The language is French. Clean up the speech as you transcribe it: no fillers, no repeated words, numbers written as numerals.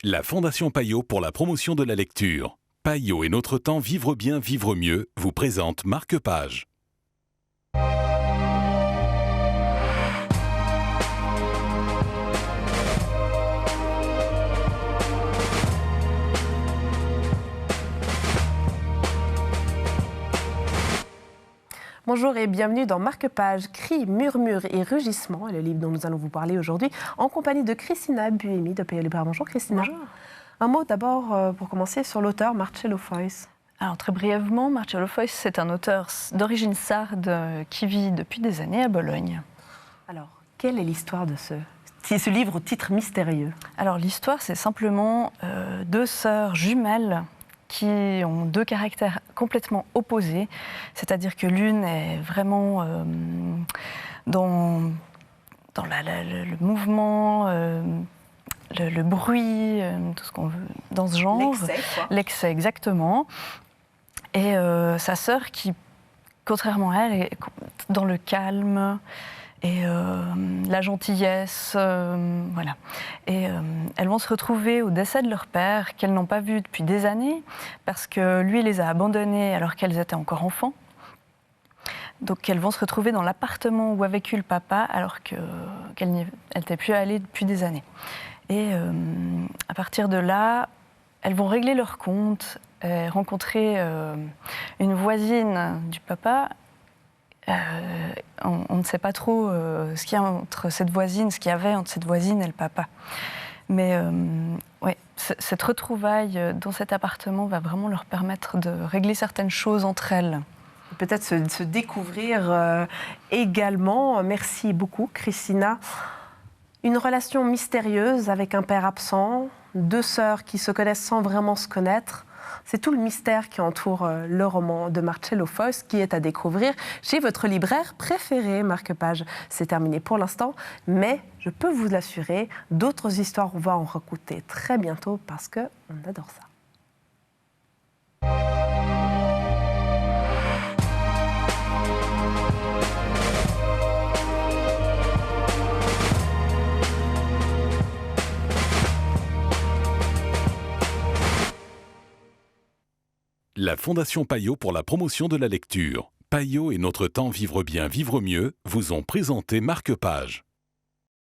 La Fondation Payot pour la promotion de la lecture. Payot et notre temps vivre bien, vivre mieux vous présente Marque-Page. Bonjour et bienvenue dans Marque-Page, cris, murmures et rugissements, le livre dont nous allons vous parler aujourd'hui, en compagnie de Christina Buemi de Payot Libraire. Bonjour Christina. Bonjour. Un mot d'abord pour commencer sur l'auteur Marcello Foïs. Alors très brièvement, Marcello Foïs, c'est un auteur d'origine sarde qui vit depuis des années à Bologne. Alors, quelle est l'histoire de ce livre au titre mystérieux? Alors l'histoire, c'est simplement deux sœurs jumelles qui ont deux caractères complètement opposés, c'est-à-dire que l'une est vraiment dans le mouvement, le bruit, tout ce qu'on veut, dans ce genre. L'excès, quoi. L'excès, exactement. Et sa sœur qui, contrairement à elle, est dans le calme et la gentillesse, voilà. Et elles vont se retrouver au décès de leur père, qu'elles n'ont pas vu depuis des années, parce que lui les a abandonnées alors qu'elles étaient encore enfants. Donc elles vont se retrouver dans l'appartement où a vécu le papa, alors qu'elles n'étaient plus allées depuis des années. Et à partir de là, elles vont régler leur compte, rencontrer une voisine du papa. On ne sait pas trop ce qu'il y avait entre cette voisine et le papa. Mais ouais, cette retrouvaille dans cet appartement va vraiment leur permettre de régler certaines choses entre elles. Peut-être se découvrir également. Merci beaucoup Christina. Une relation mystérieuse avec un père absent, deux sœurs qui se connaissent sans vraiment se connaître. C'est tout le mystère qui entoure le roman de Marcello Foïs qui est à découvrir chez votre libraire préféré, Marque-Page. C'est terminé pour l'instant, mais je peux vous l'assurer, d'autres histoires, on va en recouter très bientôt parce qu'on adore ça. La Fondation Payot pour la promotion de la lecture. Payot et notre temps vivre bien, vivre mieux vous ont présenté Marque-Page.